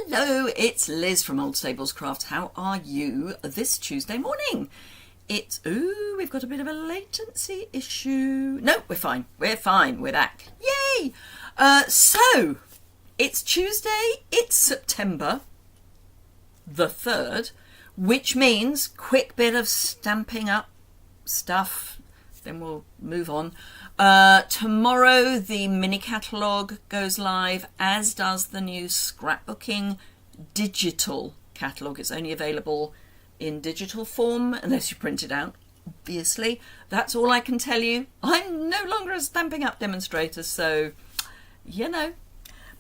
Hello, it's Liz from Old Stables Crafts. How are you this Tuesday morning? We've got a bit of a latency issue. No, we're fine. We're back. Yay! So, it's Tuesday, it's September the 3rd, which means quick bit of stamping up stuff, then we'll move on. Tomorrow the mini catalogue goes live, as does the new scrapbooking digital catalogue. It's only available in digital form unless you print it out, obviously. That's all I can tell you. I'm no longer a Stamping Up demonstrator, so you know.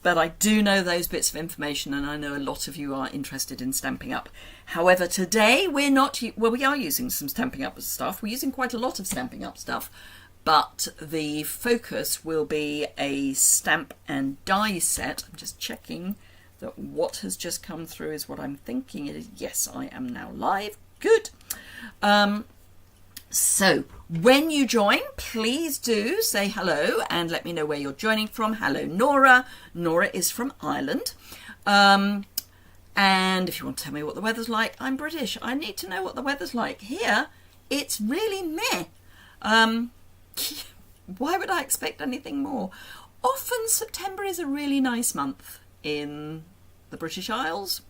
But I do know those bits of information, and I know a lot of you are interested in Stamping Up. However, today we are using some Stamping Up stuff. We're using quite a lot of Stamping Up stuff, but the focus will be a stamp and die set. I'm just checking that what has just come through is what I'm thinking it is. Yes, I am now live. Good. So when you join, please do say hello and let me know where you're joining from. Hello, Nora. Nora is from Ireland. And if you want to tell me what the weather's like, I'm British. I need to know what the weather's like. Here, it's really meh. Why would I expect anything more? Often September is a really nice month in the British Isles.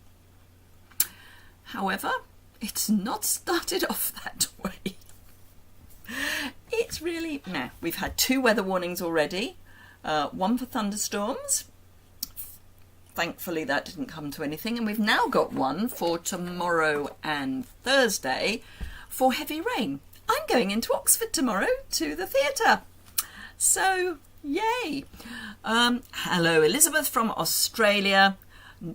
However, it's not started off that way. It's really, nah. We've had 2 weather warnings already. One for thunderstorms. Thankfully that didn't come to anything. And we've now got one for tomorrow and Thursday for heavy rain. I'm going into Oxford tomorrow to the theatre. So, yay. Hello, Elizabeth from Australia.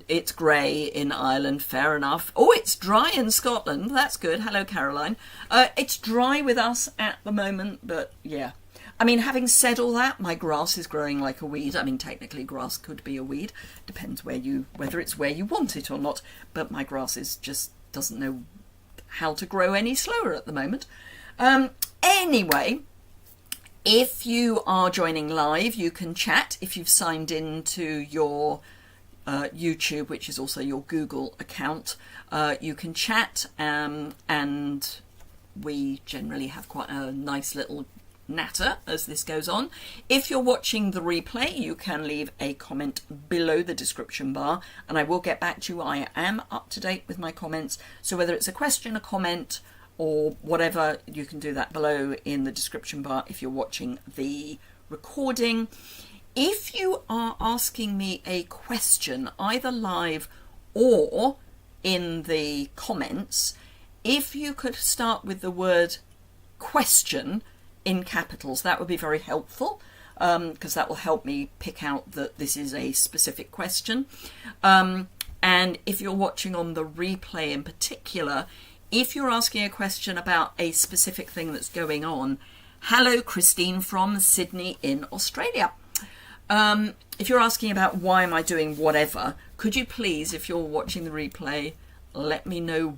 It's grey in Ireland, fair enough. Oh, it's dry in Scotland. That's good. Hello, Caroline. It's dry with us at the moment, but yeah. I mean, having said all that, my grass is growing like a weed. I mean, technically grass could be a weed. Depends whether it's where you want it or not. But my grass just doesn't know how to grow any slower at the moment. Anyway, if you are joining live, you can chat if you've signed in to your YouTube, which is also your Google account. You can chat, and we generally have quite a nice little natter as this goes on. If you're watching the replay, you can leave a comment below the description bar, and I will get back to you. I am up to date with my comments, so whether it's a question, a comment, or whatever, you can do that below in the description bar if you're watching the recording. If you are asking me a question, either live or in the comments, if you could start with the word question in capitals, that would be very helpful, because that will help me pick out that this is a specific question. And if you're watching on the replay in particular, if you're asking a question about a specific thing that's going on, hello, Christine from Sydney in Australia. If you're asking about why am I doing whatever, could you please, if you're watching the replay, let me know,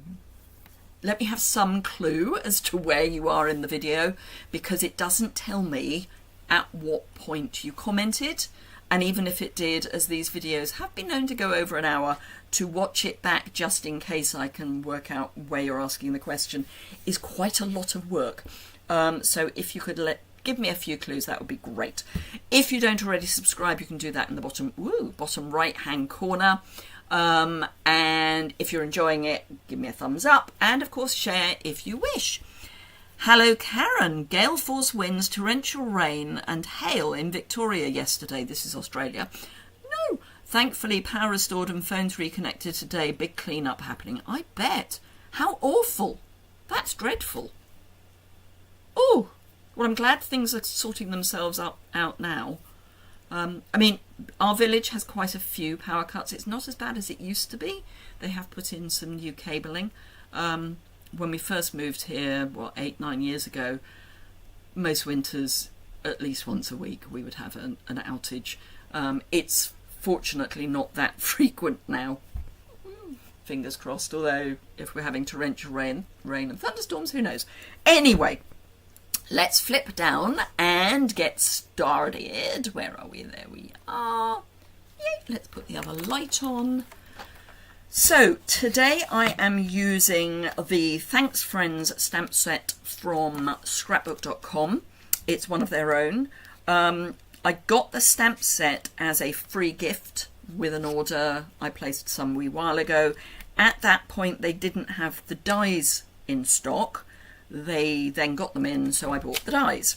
let me have some clue as to where you are in the video, because it doesn't tell me at what point you commented. And even if it did, as these videos have been known to go over an hour, to watch it back just in case I can work out where you're asking the question is quite a lot of work. So if you could give me a few clues, that would be great. If you don't already subscribe, you can do that in the bottom right hand corner. And if you're enjoying it, give me a thumbs up, and of course share if you wish. Hello, Karen. Gale force winds, torrential rain and hail in Victoria yesterday. This is Australia. No, thankfully power restored and phones reconnected today. Big clean-up happening. I bet. How awful. That's dreadful. Oh, well, I'm glad things are sorting themselves out now. I mean, our village has quite a few power cuts. It's not as bad as it used to be. They have put in some new cabling. When we first moved here, 8-9 years ago, most winters, at least once a week, we would have an outage. It's fortunately not that frequent now. Fingers crossed, although if we're having torrential rain and thunderstorms, who knows? Anyway, let's flip down and get started. Where are we? There we are. Yay, let's put the other light on. So today I am using the Thanks Friends stamp set from scrapbook.com. It's one of their own. I got the stamp set as a free gift with an order I placed some wee while ago. At that point they didn't have the dies in stock. They then got them in, so I bought the dies.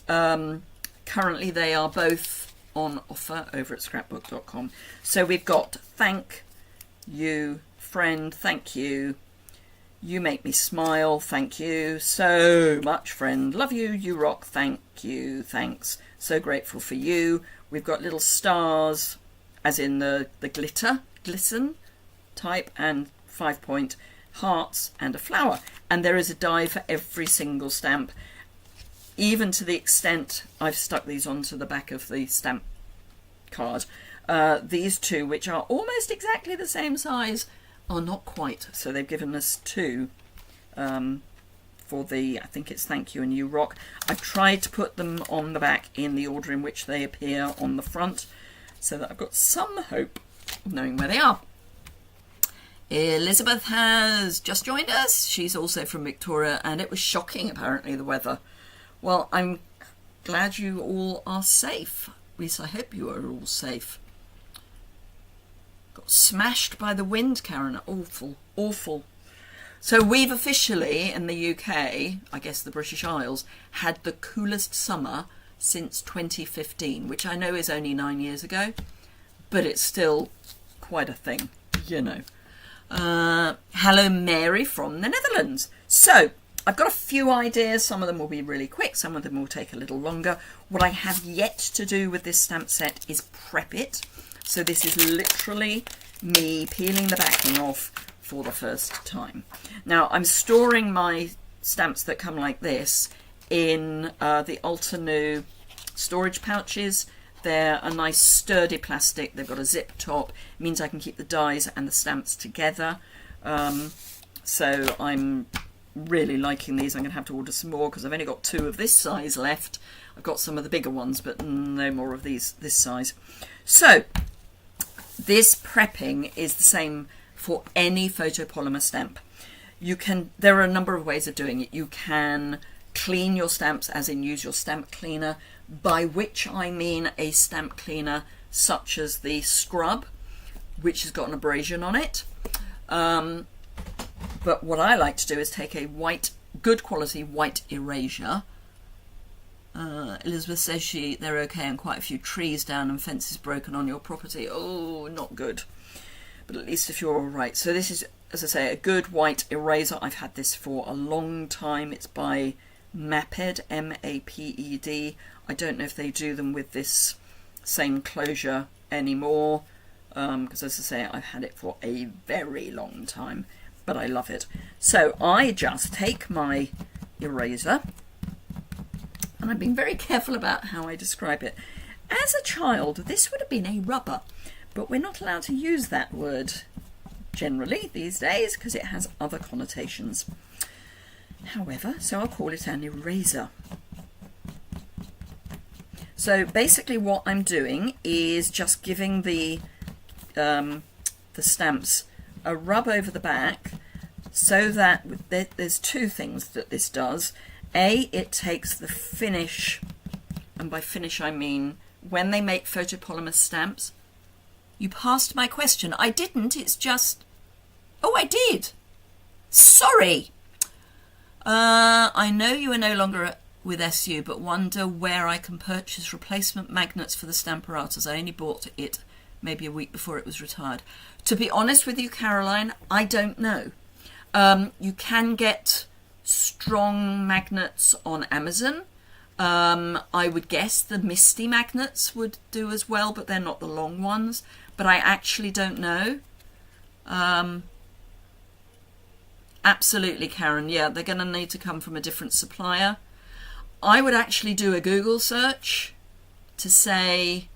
Currently they are both on offer over at scrapbook.com. So we've got Thank You, Friend, thank you. You make me smile, thank you so much, friend. Love you, you rock, thank you, thanks. So grateful for you. We've got little stars, as in the glitter, glisten type, and 5-point hearts and a flower. And there is a die for every single stamp, even to the extent I've stuck these onto the back of the stamp card. These two, which are almost exactly the same size, are not quite. So they've given us two for the, I think it's Thank You and You Rock. I've tried to put them on the back in the order in which they appear on the front, so that I've got some hope of knowing where they are. Elizabeth has just joined us. She's also from Victoria, and it was shocking, apparently, the weather. Well, I'm glad you all are safe. At least I hope you are all safe. Got smashed by the wind, Karen. Awful, awful. So we've officially, in the UK, I guess the British Isles, had the coolest summer since 2015, which I know is only 9 years ago, but it's still quite a thing, you know. Hello, Mary from the Netherlands. So I've got a few ideas. Some of them will be really quick. Some of them will take a little longer. What I have yet to do with this stamp set is prep it. So this is literally me peeling the backing off for the first time. Now I'm storing my stamps that come like this in the Altenew storage pouches. They're a nice sturdy plastic. They've got a zip top. It means I can keep the dies and the stamps together. So I'm really liking these. I'm going to have to order some more because I've only got 2 of this size left. I've got some of the bigger ones, but no more of these this size. So this prepping is the same for any photopolymer stamp. There are a number of ways of doing it. You can clean your stamps, as in use your stamp cleaner, by which I mean a stamp cleaner such as the Scrub, which has got an abrasion on it. But what I like to do is take a good quality white erasure. Elizabeth says they're okay, and quite a few trees down and fences broken on your property. Oh, not good. But at least if you're all right. So this is, as I say, a good white eraser. I've had this for a long time. It's by Maped, M-A-P-E-D. I don't know if they do them with this same closure anymore, because as I say, I've had it for a very long time, but I love it. So I just take my eraser, and I'm being very careful about how I describe it. As a child, this would have been a rubber, but we're not allowed to use that word generally these days because it has other connotations. However, so I'll call it an eraser. So basically what I'm doing is just giving the stamps a rub over the back, so that there's 2 things that this does. A, it takes the finish, and by finish I mean when they make photopolymer stamps. You passed my question. I didn't, it's just... Oh, I did! Sorry! I know you are no longer with SU, but wonder where I can purchase replacement magnets for the Stamparatus. I only bought it maybe a week before it was retired. To be honest with you, Caroline, I don't know. You can get strong magnets on Amazon. I would guess the Misty magnets would do as well, but they're not the long ones. But I actually don't know. Absolutely, Karen. Yeah, they're going to need to come from a different supplier. I would actually do a Google search to say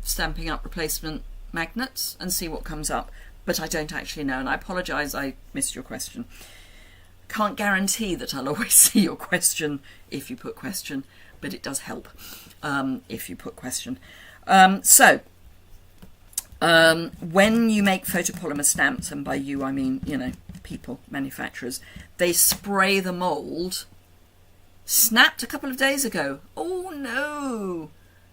stamping up replacement magnets and see what comes up. But I don't actually know, and I apologise I missed your question. Can't guarantee that I'll always see your question if you put question, but it does help if you put question. So When you make photopolymer stamps, and by you I mean, you know, people, manufacturers, they spray the mould. Snapped a couple of days ago. Oh no!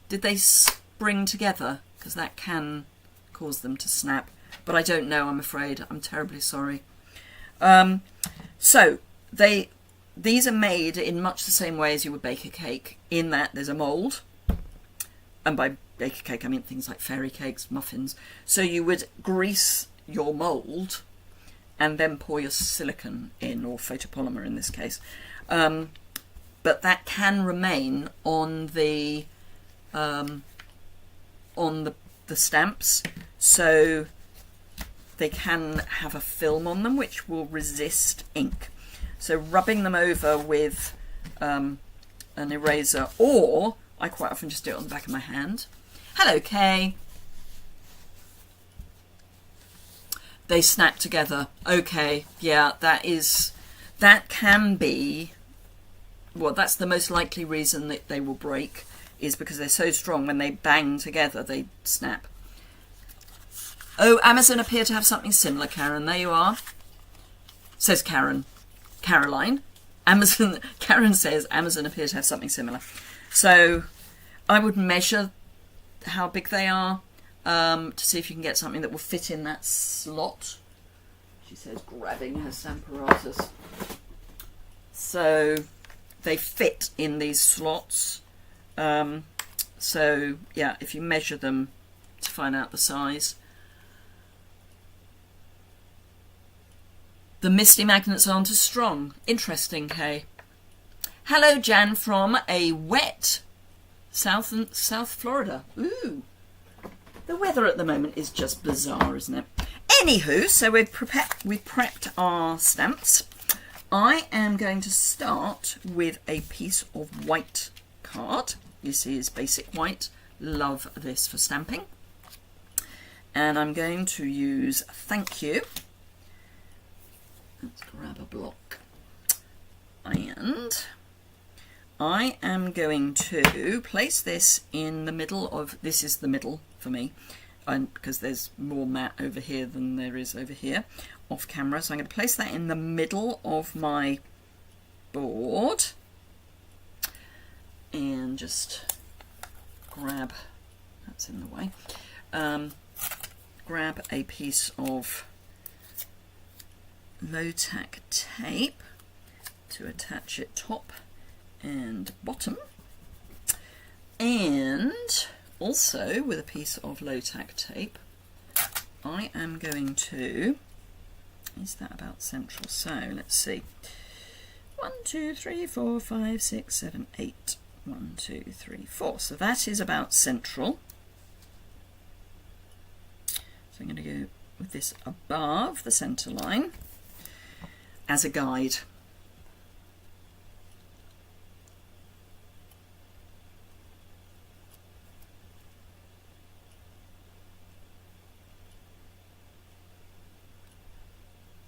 Did they spring together? Because that can cause them to snap. But I don't know, I'm afraid. I'm terribly sorry. So these are made in much the same way as you would bake a cake, in that there's a mould. And by bake a cake, I mean things like fairy cakes, muffins. So you would grease your mould and then pour your silicone in, or photopolymer in this case. But that can remain on the stamps, so they can have a film on them which will resist ink. So rubbing them over with an eraser, or I quite often just do it on the back of my hand. Hello, Kay. They snap together. Okay, yeah, that can be. Well, that's the most likely reason that they will break, is because they're so strong. When they bang together, they snap. Oh, Amazon appear to have something similar, Karen. There you are. Says Karen. Caroline. Karen says Amazon appear to have something similar. So I would measure how big they are to see if you can get something that will fit in that slot. She says, grabbing her stamparatus. So they fit in these slots. So yeah, if you measure them to find out the size. The misty magnets aren't as strong. Interesting, Kay. Hello, Jan, from a wet South Florida. Ooh. The weather at the moment is just bizarre, isn't it? Anywho, so we've prepped our stamps. I am going to start with a piece of white card. This is basic white. Love this for stamping. And I'm going to use thank you. Let's grab a block. And I am going to place this in the middle of, this is the middle for me, because there's more matte over here than there is over here off camera. So I'm going to place that in the middle of my board and just grab, that's in the way, grab a piece of low-tack tape to attach it top and bottom, and also with a piece of low-tack tape I am going to, is that about central? So let's see, 1 2 3 4 5 6 7 8, 1 2 3 4, so that is about central. So I'm going to go with this above the centre line as a guide.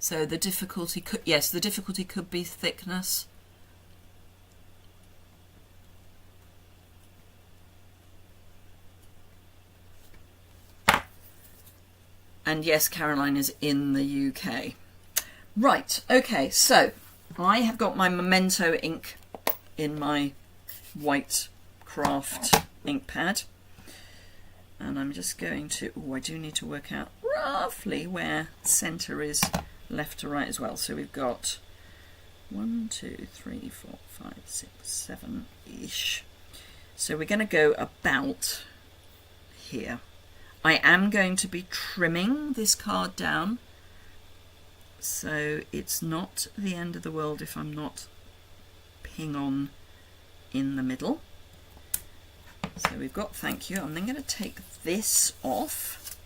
So the difficulty could, yes, the difficulty could be thickness. And yes, Caroline is in the UK. Right, okay, so I have got my Memento ink in my white craft ink pad. And I'm just going to, oh, I do need to work out roughly where centre is left to right as well. So we've got 1 2 3 4 5 6 7-ish. So we're going to go about here. I am going to be trimming this card down, so it's not the end of the world if I'm not ping on in the middle. So we've got thank you. I'm then going to take this off,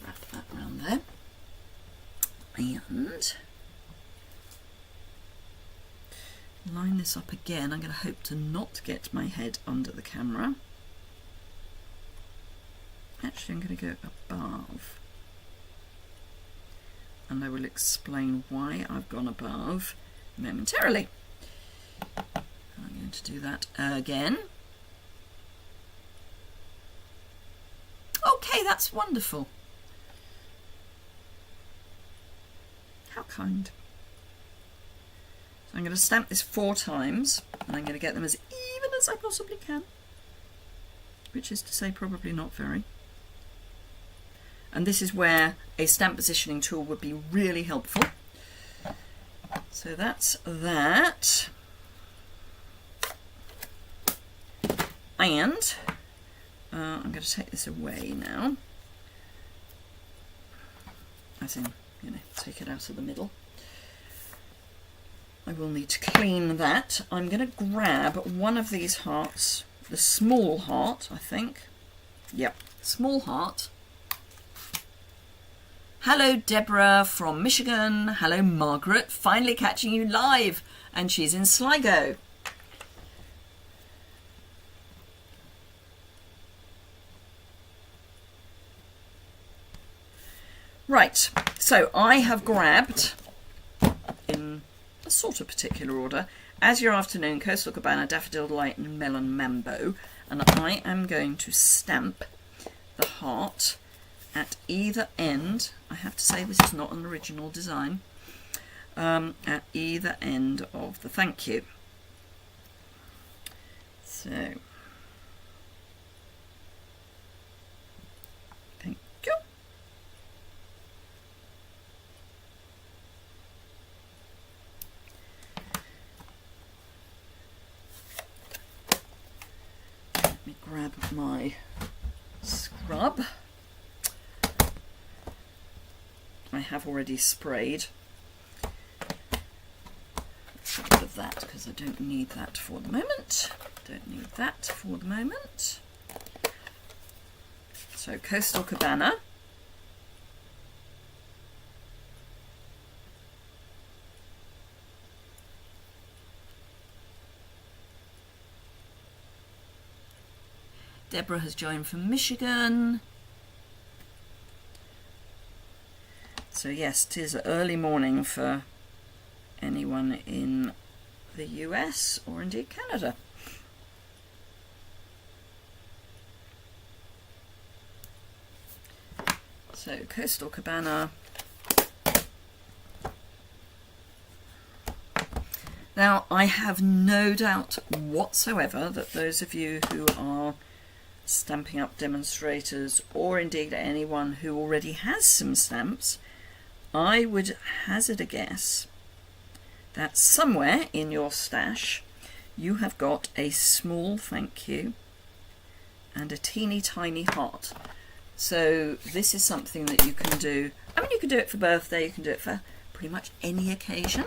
wrap that around there, and line this up again. I'm going to hope to not get my head under the camera. Actually, I'm going to go above, and I will explain why I've gone above momentarily. I'm going to do that again. that's wonderful. How kind. So I'm going to stamp this 4 times, and I'm going to get them as even as I possibly can, which is to say probably not very. And this is where a stamp positioning tool would be really helpful. So that's that. And I'm going to take this away now. As in, you know, take it out of the middle. I will need to clean that. I'm going to grab one of these hearts, the small heart, I think. Yep, small heart. Hello, Deborah from Michigan. Hello, Margaret. Finally catching you live. And she's in Sligo. Right, so I have grabbed, in a sort of particular order, As Your Afternoon, Coastal Cabana, Daffodil Delight and Melon Mambo. And I am going to stamp the heart at either end. I have to say this is not an original design. At either end of the thank you. So, thank you. Let me grab my scrub. I have already sprayed. Let's get rid of that because I don't need that for the moment. Don't need that for the moment. So Coastal Cabana. Deborah has joined from Michigan. So yes, it is early morning for anyone in the US or indeed Canada. So Coastal Cabana. Now I have no doubt whatsoever that those of you who are Stampin' Up demonstrators or indeed anyone who already has some stamps, I would hazard a guess that somewhere in your stash you have got a small thank you and a teeny tiny heart. So this is something that you can do. I mean, you can do it for birthday, you can do it for pretty much any occasion.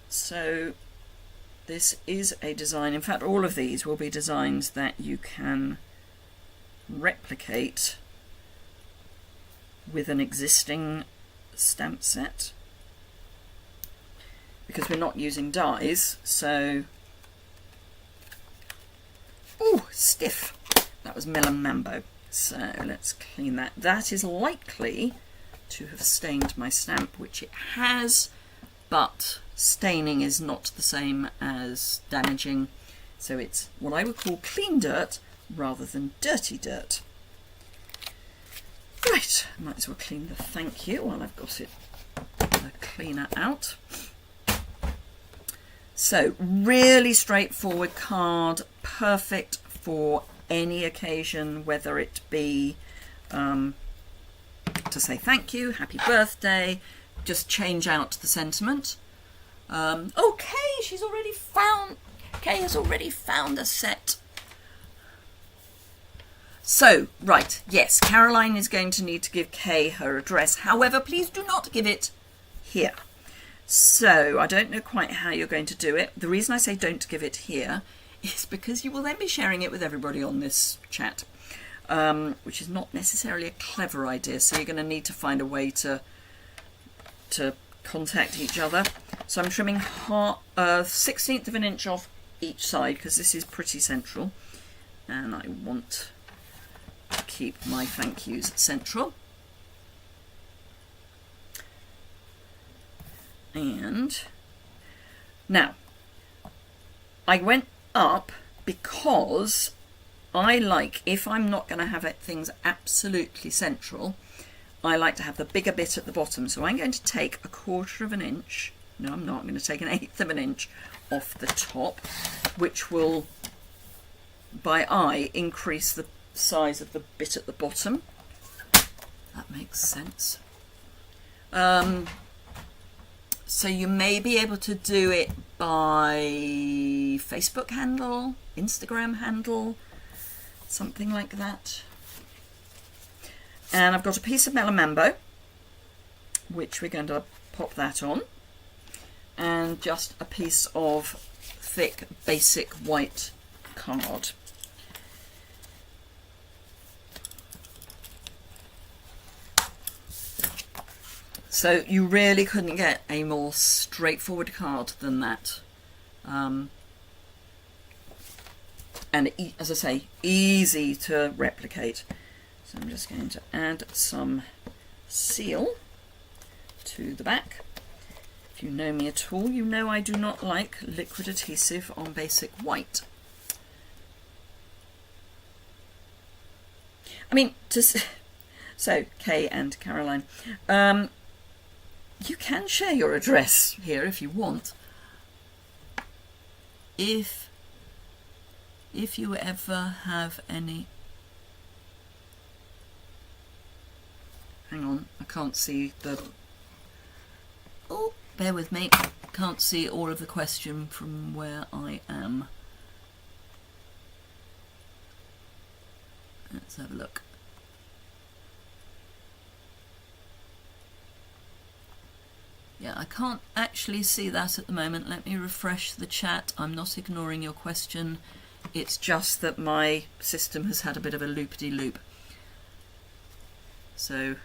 So this is a design, in fact all of these will be designs that you can replicate with an existing stamp set, because we're not using dies. So, oh, stiff, that was Melon Mambo. So let's clean that. That is likely to have stained my stamp, which it has, but staining is not the same as damaging, so it's what I would call clean dirt rather than dirty dirt. Right, might as well clean the thank you while I've got it, the cleaner out. So really straightforward card, perfect for any occasion, whether it be to say thank you, happy birthday, just change out the sentiment. Oh, Kay, Kay has already found a set. So, right, yes, Caroline is going to need to give Kay her address. However, please do not give it here. So, I don't know quite how you're going to do it. The reason I say don't give it here is because you will then be sharing it with everybody on this chat, which is not necessarily a clever idea. So you're going to need to find a way to contact each other. So I'm trimming 1/16 of an inch off each side because this is pretty central, and I want to keep my thank yous central. And Now, I went up because I like, if I'm not going to have things absolutely central, I like to have the bigger bit at the bottom. So I'm going to take 1/4 of an inch. No, I'm not. I'm going to take 1/8 of an inch off the top, which will, by eye, increase the size of the bit at the bottom. That makes sense. So you may be able to do it by Facebook handle, Instagram handle, something like that. And I've got a piece of Melamambo, which we're going to pop that on, and just a piece of thick basic white card. So you really couldn't get a more straightforward card than that. And as I say, easy to replicate. So I'm just going to add some seal to the back. If you know me at all, you know I do not like liquid adhesive on basic white. I mean, so Kay and Caroline, you can share your address here if you want. If you ever have any... Hang on, I can't see the... Oh, bear with me. Can't see all of the question from where I am. Let's have a look. Yeah, I can't actually see that at the moment. Let me refresh the chat. I'm not ignoring your question. It's just that my system has had a bit of a loop-de-loop. So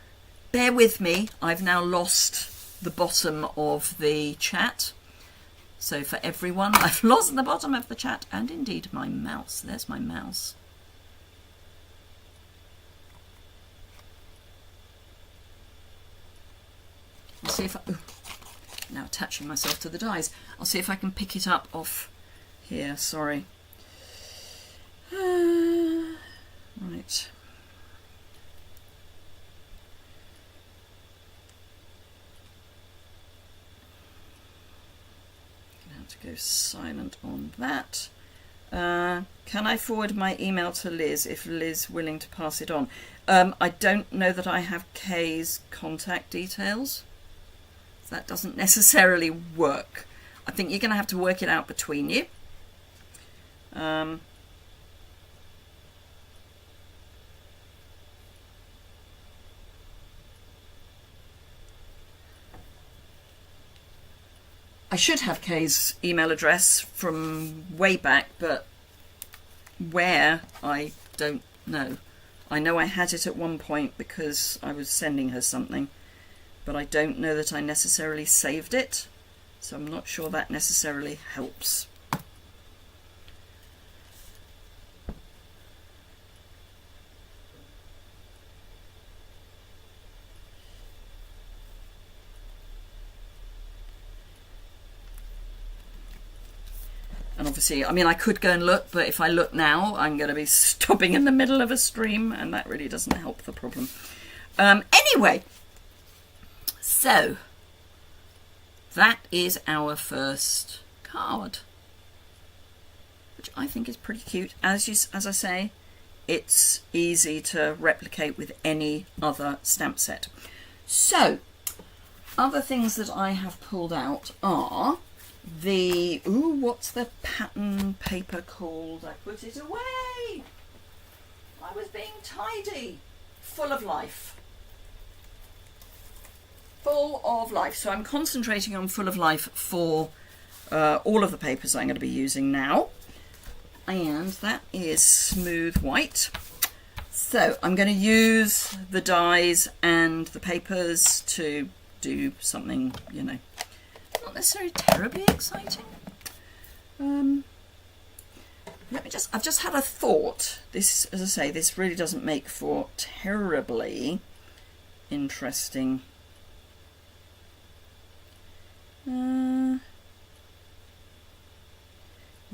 bear with me. I've now lost the bottom of the chat. So for everyone, I've lost the bottom of the chat and indeed my mouse. There's my mouse. I'll see if I... Ooh, now attaching myself to the dies. I'll see if I can pick it up off here. Sorry. Right. Gonna have to go silent on that. Can I forward my email to Liz if Liz willing to pass it on? I don't know that I have Kay's contact details. That doesn't necessarily work. I think you're going to have to work it out between you. I should have Kay's email address from way back, but where, I don't know. I know I had it at one point because I was sending her something, but I don't know that I necessarily saved it, so I'm not sure that necessarily helps. And obviously, I mean, I could go and look, but if I look now, I'm going to be stopping in the middle of a stream, and that really doesn't help the problem. Anyway, so that is our first card, which I think is pretty cute. As I say, it's easy to replicate with any other stamp set. So, other things that I have pulled out are the, what's the pattern paper called? I put it away. I was being tidy. Full of life. Full of life. So I'm concentrating on full of life for all of the papers I'm going to be using now. And that is smooth white. So I'm going to use the dies and the papers to do something, you know, not necessarily terribly exciting. I've just had a thought. This, as I say, this really doesn't make for terribly interesting.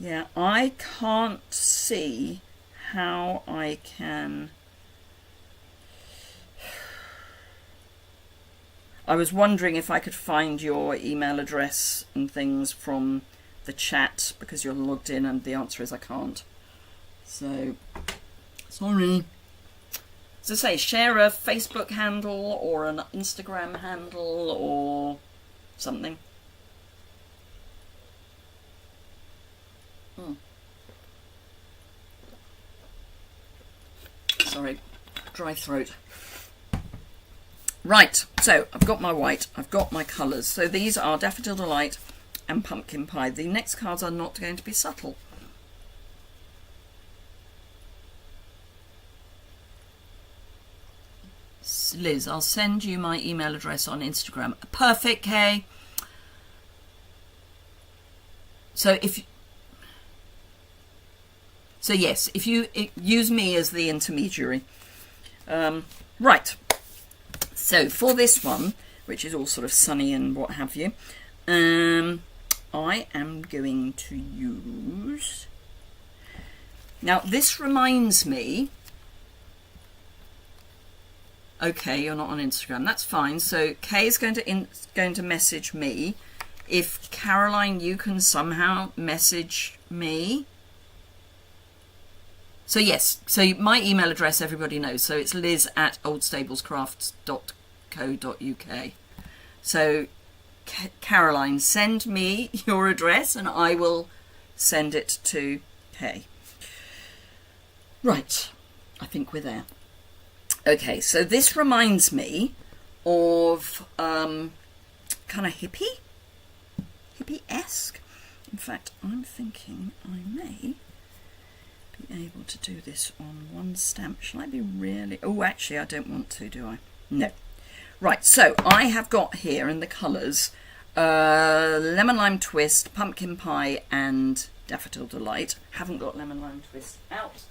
Yeah, I can't see how I can... I was wondering if I could find your email address and things from the chat because you're logged in, and the answer is I can't. So, sorry. As I say, share a Facebook handle or an Instagram handle or something. Sorry, dry throat. Right, so I've got my white, I've got my colours. So these are Daffodil Delight and Pumpkin Pie. The next cards are not going to be subtle. Liz, I'll send you my email address on Instagram. Perfect, Kay. So yes, if you use me as the intermediary. Right. So for this one, which is all sort of sunny and what have you, I am going to use... Now this reminds me... Okay, you're not on Instagram. That's fine. So Kay is going to message me. If Caroline, you can somehow message me. So yes, so my email address everybody knows. So it's liz@oldstablescrafts.co.uk. So Caroline, send me your address and I will send it to Kay. Right, I think we're there. Okay, so this reminds me of kind of hippie-esque. In fact, I'm thinking I may be able to do this on one stamp. Shall I be really... Oh, actually, I don't want to, do I? No. Right, so I have got here in the colours Lemon Lime Twist, Pumpkin Pie and Daffodil Delight. Haven't got Lemon Lime Twist out.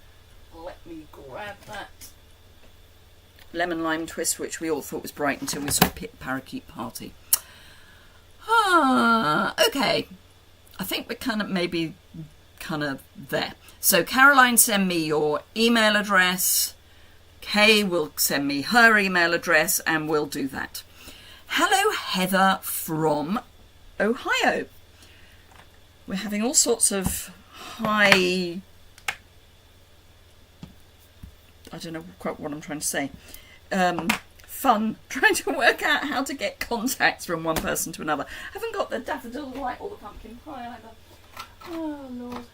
Let me grab that. Lemon Lime Twist, which we all thought was bright until we saw Parakeet Party. Okay. I think we're kind of there. So Caroline, send me your email address. Kay will send me her email address and we'll do that. Hello, Heather from Ohio. We're having all sorts of high... I don't know quite what I'm trying to say. Fun trying to work out how to get contacts from one person to another. I haven't got the Daffodil Delight or the Pumpkin Pie either. Oh Lord.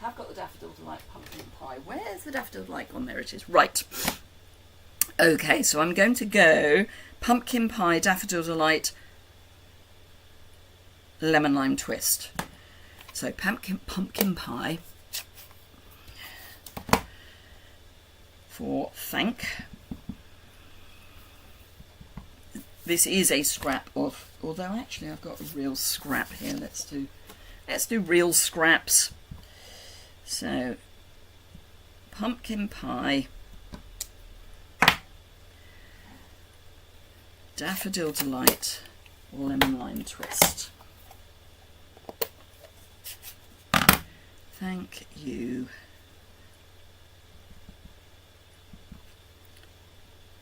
I've got the Daffodil Delight Pumpkin Pie. Where's the Daffodil Delight? Oh, there it is. Right. Okay, so I'm going to go Pumpkin Pie, Daffodil Delight, Lemon Lime Twist. So pumpkin pie for thank. This is a scrap of, although actually I've got a real scrap here. Let's do real scraps. So Pumpkin Pie, Daffodil Delight, Lemon Lime Twist. Thank you.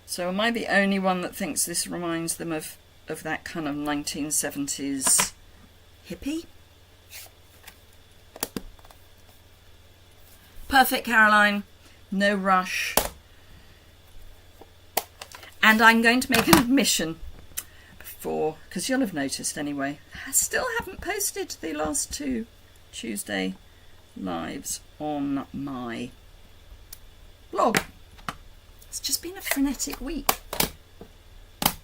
So am I the only one that thinks this reminds them of that kind of 1970s hippie? Perfect, Caroline. No rush. And I'm going to make an admission before, because you'll have noticed anyway, I still haven't posted the last 2 Tuesday lives on my blog. It's just been a frenetic week.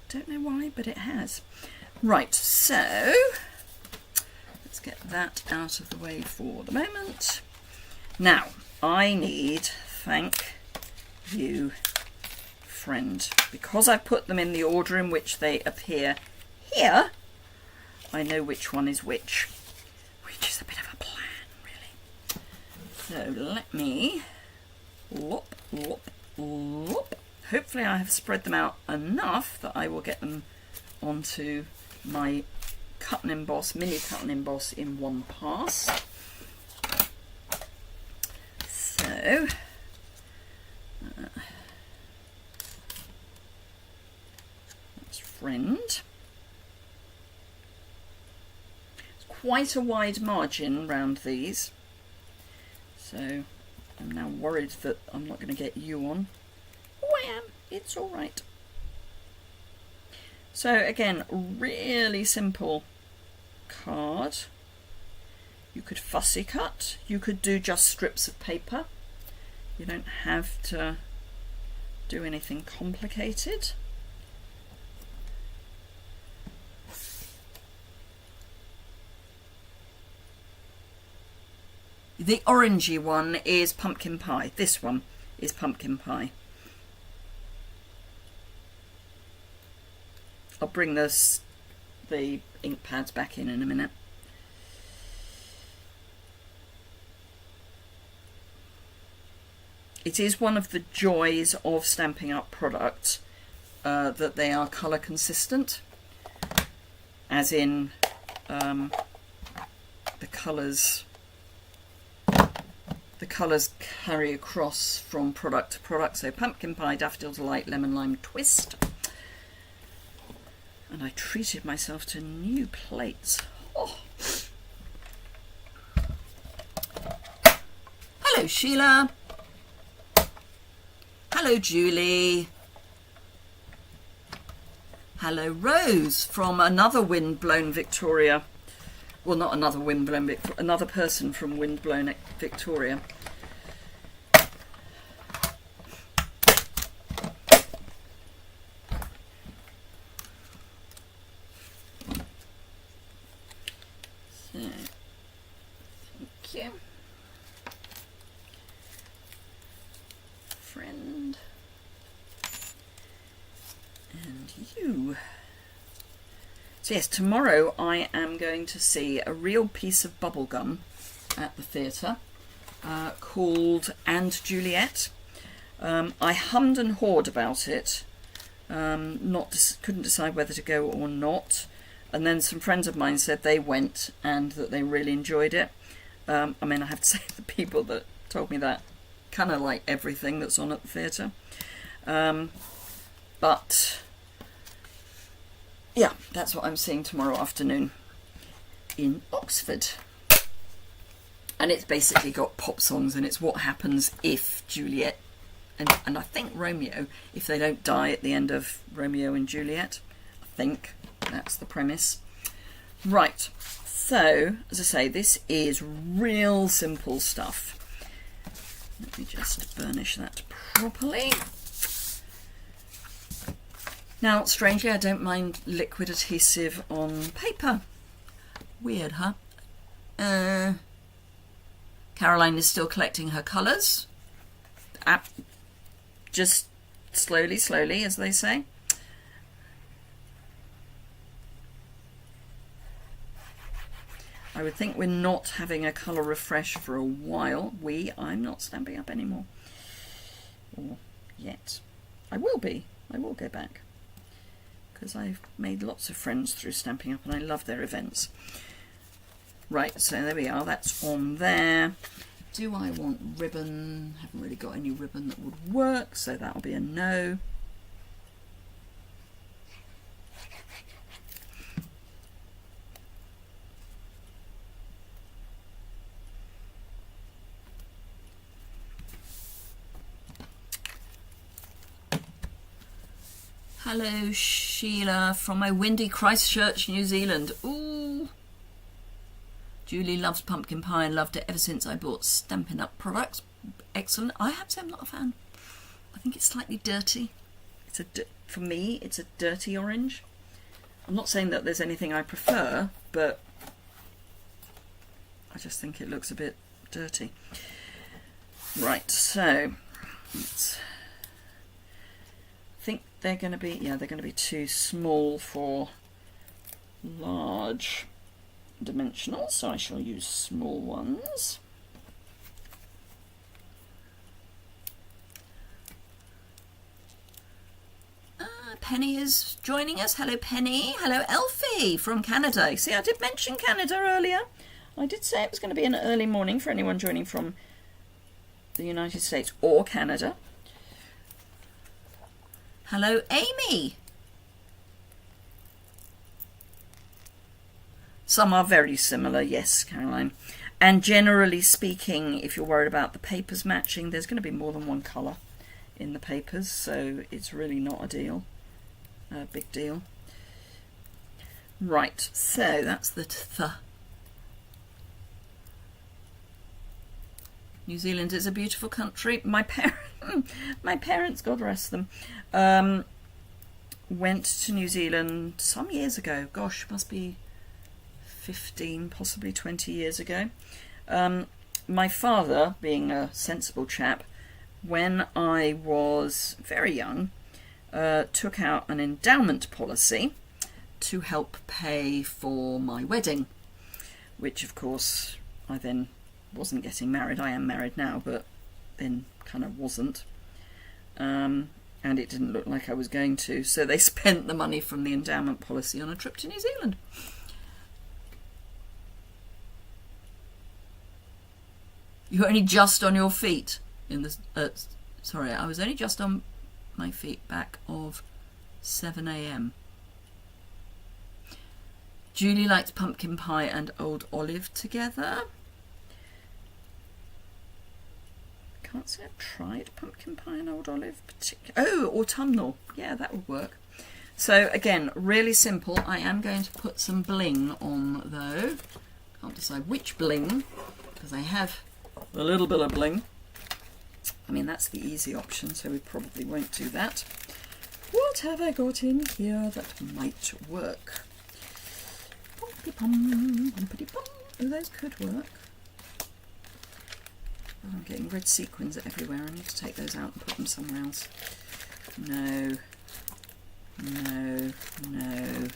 Don't know why, but it has. Right, so let's get that out of the way for the moment. Now, I need thank you, friend. Because I put them in the order in which they appear here, I know which one is which is a bit of a plan, really. So let me lop. Hopefully I have spread them out enough that I will get them onto my cut and emboss, mini cut and emboss in one pass. that's Friend. It's quite a wide margin around these, so I'm now worried that I'm not going to get you on. Oh, I am. It's all right. So again, really simple card. You could fussy cut. You could do just strips of paper. You don't have to do anything complicated. The orangey one is pumpkin pie. This one is pumpkin pie. I'll bring the ink pads back in a minute. It is one of the joys of Stampin' Up! Products that they are colour consistent, as in the colours carry across from product to product. So Pumpkin Pie, Daffodil Delight, Lemon Lime Twist. And I treated myself to new plates. Oh. Hello Sheila. Hello Julie. Hello Rose from another Windblown Victoria. Well, not another Windblown, another person from Windblown Victoria. So, thank you. Friend. And you. So yes, tomorrow I am going to see a real piece of bubblegum at the theatre called And Juliet. I hummed and hawed about it, couldn't decide whether to go or not, and then some friends of mine said they went and that they really enjoyed it. I mean, I have to say the people that told me that kind of like everything that's on at the theatre. But yeah, that's what I'm seeing tomorrow afternoon in Oxford. And it's basically got pop songs, and it's what happens if Juliet and I think Romeo, if they don't die at the end of Romeo and Juliet. I think that's the premise. Right, so as I say, this is real simple stuff. Let me just burnish that properly. Now, strangely, I don't mind liquid adhesive on paper. Weird, huh? Caroline is still collecting her colours. Just slowly, slowly, as they say. I would think we're not having a colour refresh for a while. I'm not Stampin' Up! Anymore. Or yet. I will be. I will go back. Because I've made lots of friends through Stampin' Up! And I love their events. Right, so there we are, that's on there. Do I want ribbon? Haven't really got any ribbon that would work, so that'll be a no. Hello Sheila from my windy Christchurch, New Zealand. Ooh. Julie loves pumpkin pie and loved it ever since I bought Stampin' Up! Products. Excellent. I have to say I'm not a fan. I think it's slightly dirty. For me, it's a dirty orange. I'm not saying that there's anything I prefer, but I just think it looks a bit dirty. Right, so let's think they're going to be, they're going to be too small for large dimensional, so I shall use small ones. Penny is joining us. Hello Penny. Hello Elfie from Canada. See, I did mention Canada earlier. I did say it was going to be an early morning for anyone joining from the United States or Canada. Hello, Amy. Some are very similar, yes, Caroline. And generally speaking, if you're worried about the papers matching, there's going to be more than one colour in the papers, so it's really not a big deal. Right, so that's the New Zealand is a beautiful country. My parents, God rest them, went to New Zealand some years ago. Gosh, must be 15, possibly 20 years ago. My father, being a sensible chap, when I was very young, took out an endowment policy to help pay for my wedding, which of course I then wasn't getting married. I am married now, but then kind of wasn't. And it didn't look like I was going to. So they spent the money from the endowment policy on a trip to New Zealand. You're only just on your feet in the... sorry, I was only just on my feet back of 7 a.m. Julie likes pumpkin pie and old olive together. Can't say I've tried pumpkin pie and old olive. Oh, autumnal. Yeah, that would work. So again, really simple. I am going to put some bling on though. Can't decide which bling because I have a little bit of bling. I mean, that's the easy option, so we probably won't do that. What have I got in here that might work? Oh, those could work. Oh, I'm getting red sequins everywhere. I need to take those out and put them somewhere else. No. No. No.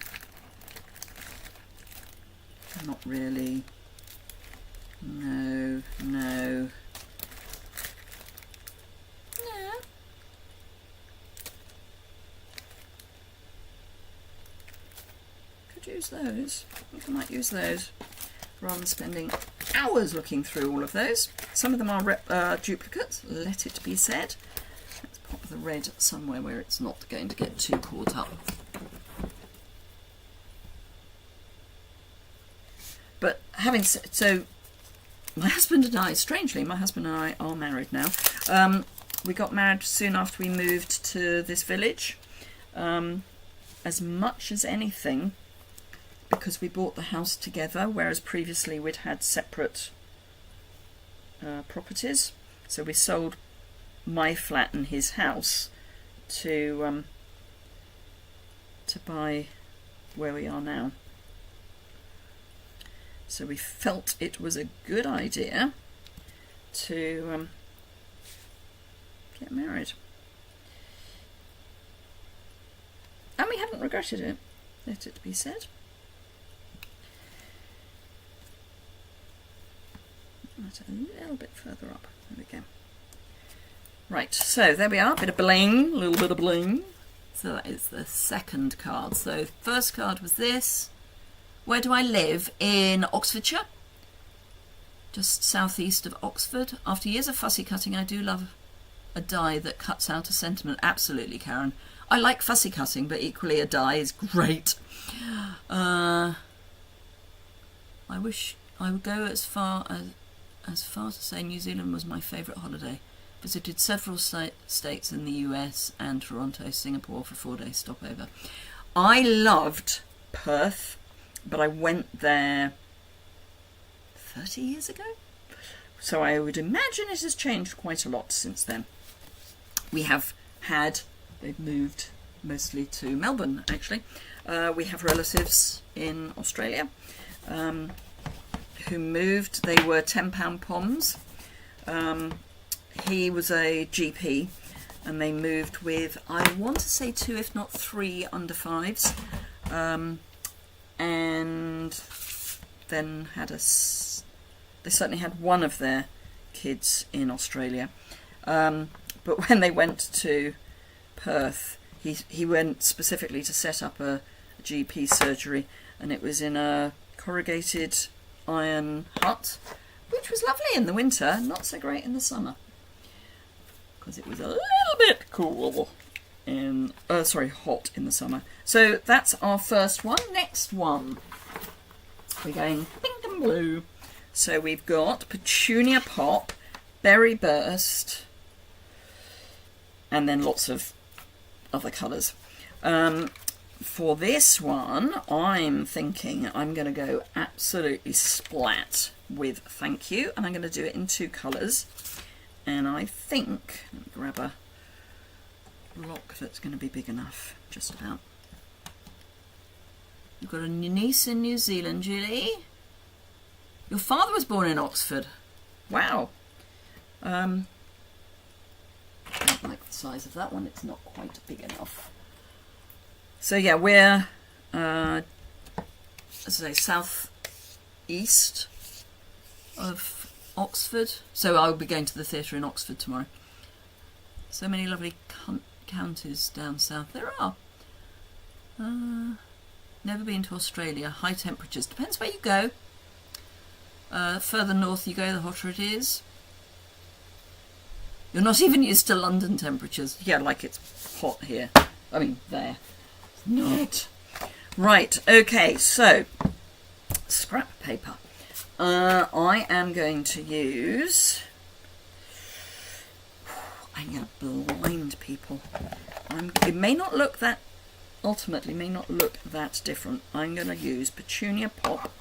Not really. No. No. No. Could use those. I think I might use those rather than spending hours looking through all of those. Some of them are duplicates, let it be said. Let's pop the red somewhere where it's not going to get too caught up. But having said, so my husband and I, strangely, my husband and I are married now. We got married soon after we moved to this village. As much as anything, because we bought the house together, whereas previously we'd had separate properties. So we sold my flat and his house to buy where we are now. So we felt it was a good idea to get married. And we haven't regretted it, let it be said. A little bit further up. There we go. Right, so there we are. Bit of bling, a little bit of bling. So that is the second card. So first card was this. Where do I live? In Oxfordshire, just southeast of Oxford. After years of fussy cutting, I do love a die that cuts out a sentiment. Absolutely, Karen. I like fussy cutting, but equally a die is great. I wish I would go as far to say New Zealand was my favourite holiday. Visited several states in the US and Toronto, Singapore for a 4-day stopover. I loved Perth, but I went there 30 years ago. So I would imagine it has changed quite a lot since then. We have had, they've moved mostly to Melbourne actually. We have relatives in Australia who moved. They were £10 Poms. He was a GP and they moved with, I want to say 2 if not 3 under 5s, and then had they certainly had one of their kids in Australia, but when they went to Perth, he went specifically to set up a GP surgery, and it was in a corrugated iron hut, which was lovely in the winter, not so great in the summer. because it was a little bit cool in, hot in the summer. So that's our first one. Next one, we're going pink and blue. So we've got Petunia Pop, Berry Burst, and then lots of other colours. For this one, I'm thinking I'm going to go absolutely splat with Thank You, and I'm going to do it in 2 colours. And I think, let me grab a block that's going to be big enough, just about. You've got a niece in New Zealand, Julie. Your father was born in Oxford. Wow. I don't like the size of that one, it's not quite big enough. So yeah, we're, as I say, south east of Oxford. So I'll be going to the theatre in Oxford tomorrow. So many lovely counties down south. There are. Never been to Australia. High temperatures. Depends where you go. Further north you go, the hotter it is. You're not even used to London temperatures. Yeah, like it's hot here. I mean, there. It's not. Right, okay, so scrap paper. I am going to use... I'm going to blind people. It may not look that... Ultimately, may not look that different. I'm going to use Petunia Pop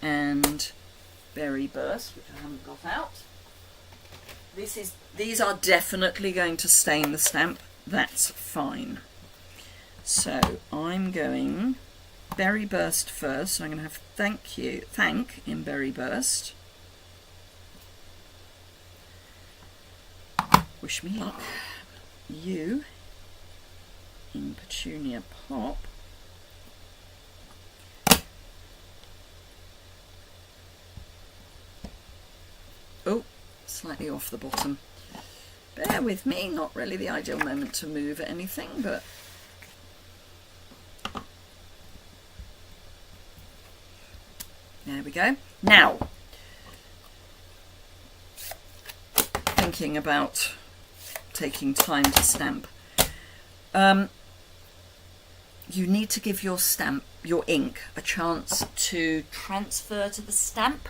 and Berry Burst, which I haven't got out. These are definitely going to stain the stamp. That's fine. So I'm going Berry Burst first. So I'm going to have thank in Berry Burst. Wish me luck. You in Petunia Pop. Oh, slightly off the bottom. Bear with me, not really the ideal moment to move anything, but there we go. Now, thinking about taking time to stamp. You need to give your stamp, your ink, a chance to transfer to the stamp.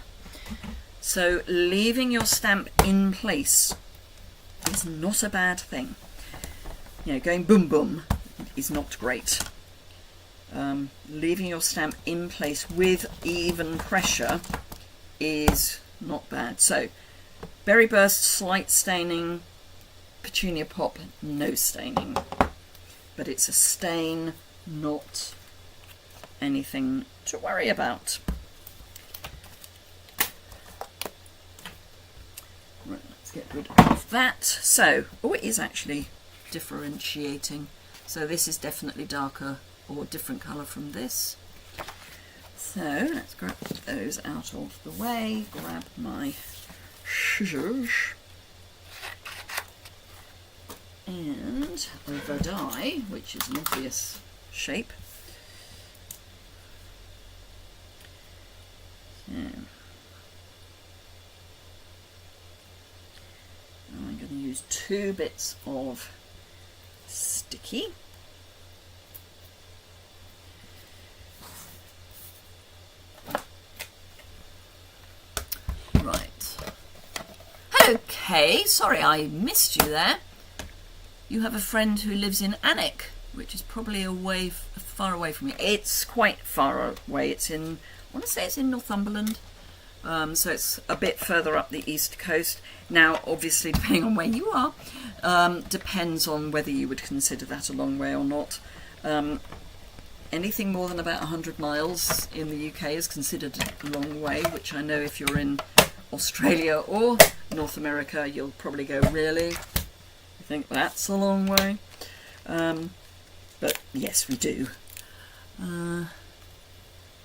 So leaving your stamp in place is not a bad thing. You know, going boom boom is not great. Leaving your stamp in place with even pressure is not bad. So Berry Burst, slight staining. Petunia Pop, no staining. But it's a stain, not anything to worry about. Right, let's get rid of that. So, oh, it is actually differentiating. So this is definitely darker or different colour from this. So let's grab those out of the way, grab my scissors and the die, which is an obvious shape. So I'm going to use 2 bits of sticky. Right. Okay, sorry I missed you there. You have a friend who lives in Alnwick, which is probably far away from you. It's quite far away. It's in, I want to say it's in Northumberland. So it's a bit further up the east coast. Now, obviously, depending on where you are, depends on whether you would consider that a long way or not. Anything more than about 100 miles in the UK is considered a long way, which I know if you're in Australia or North America, you'll probably go, really? I think that's a long way. But yes, we do.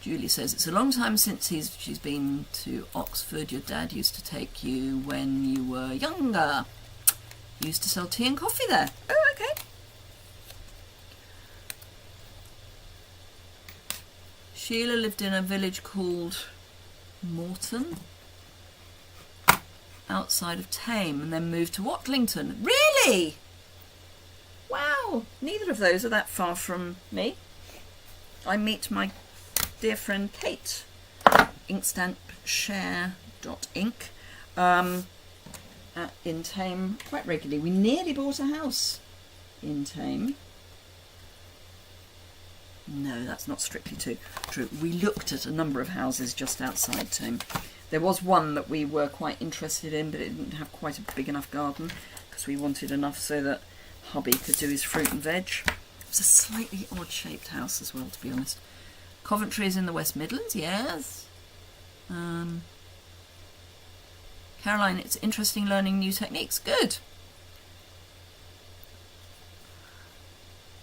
Julie says, it's a long time since she's been to Oxford. Your dad used to take you when you were younger. He used to sell tea and coffee there. Oh, okay. Sheila lived in a village called Morton. outside of Tame and then moved to Watlington. Really? Wow, neither of those are that far from me. I meet my dear friend Kate, inkstampshare.ink, in Tame quite regularly. We nearly bought a house in Tame. No, that's not strictly true. We looked at a number of houses just outside Tame. There was one that we were quite interested in, but it didn't have quite a big enough garden because we wanted enough so that hubby could do his fruit and veg. It was a slightly odd-shaped house as well, to be honest. Coventry is in the West Midlands, yes. Caroline, it's interesting learning new techniques. Good.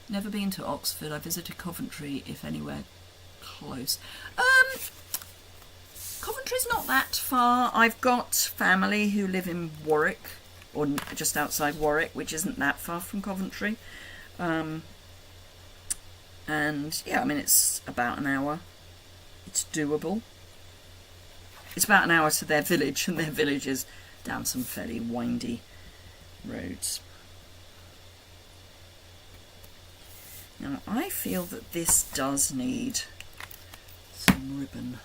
Never been to Oxford. I visited Coventry, if anywhere close. Coventry's not that far. I've got family who live in Warwick, or just outside Warwick, which isn't that far from Coventry. And yeah, I mean, it's about an hour. It's doable. It's about an hour to their village, and their village is down some fairly windy roads. Now, I feel that this does need some ribbon.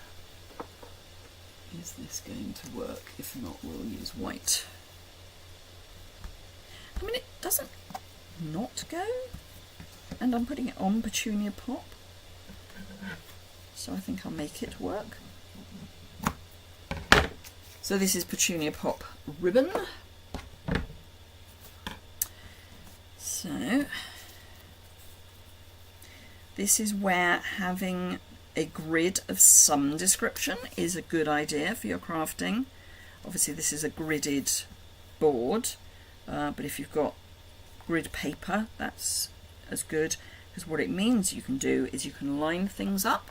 Is this going to work? If not, we'll use white. I mean, it doesn't not go, and I'm putting it on Petunia Pop, so I think I'll make it work. So this is Petunia Pop ribbon. So this is where having a grid of some description is a good idea for your crafting. Obviously this is a gridded board, but if you've got grid paper, that's as good, because what it means you can do is you can line things up.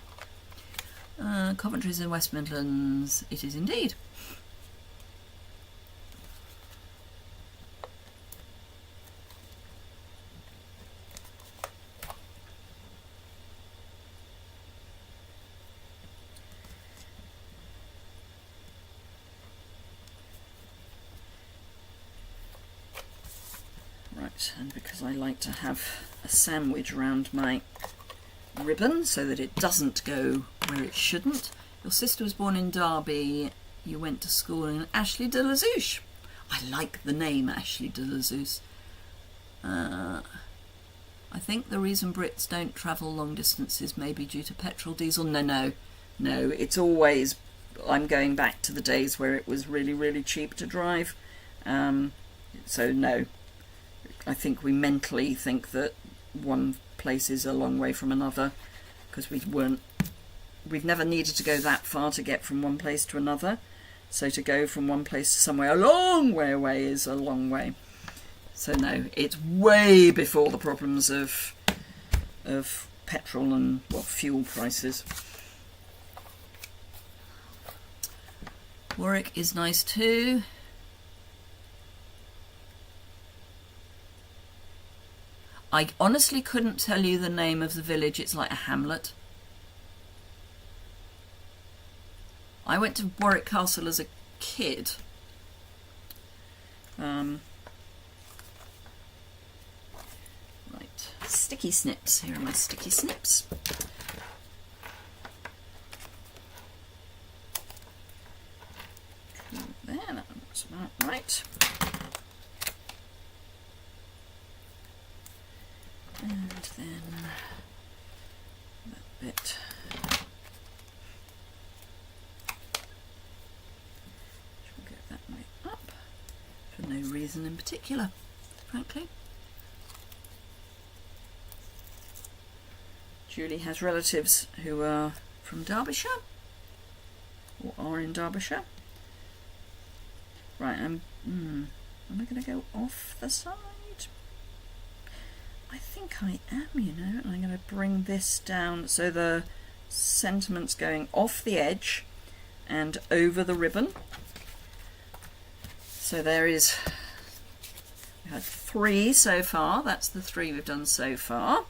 Coventry's in West Midlands, it is indeed. And because I like to have a sandwich around my ribbon so that it doesn't go where it shouldn't. Your sister was born in Derby. You went to school in Ashley de la Zouche. I like the name Ashley de la Zouche. I think the reason Brits don't travel long distances may be due to petrol, diesel. No. It's always, I'm going back to the days where it was really, really cheap to drive. So no. I think we mentally think that one place is a long way from another because we've never needed to go that far to get from one place to another. So to go from one place to somewhere a long way away is a long way. So no, it's way before the problems of petrol and fuel prices. Warwick is nice too. I honestly couldn't tell you the name of the village. It's like a hamlet. I went to Warwick Castle as a kid. Right, sticky snips. Here are my sticky snips. There, that looks about right. And then that bit. We'll get that way up for no reason in particular, frankly. Julie has relatives who are from Derbyshire or are in Derbyshire. Right, am I going to go off the side? I think I am, you know. I'm going to bring this down so the sentiment's going off the edge and over the ribbon. So there is, we had 3 so far. That's the 3 we've done so far.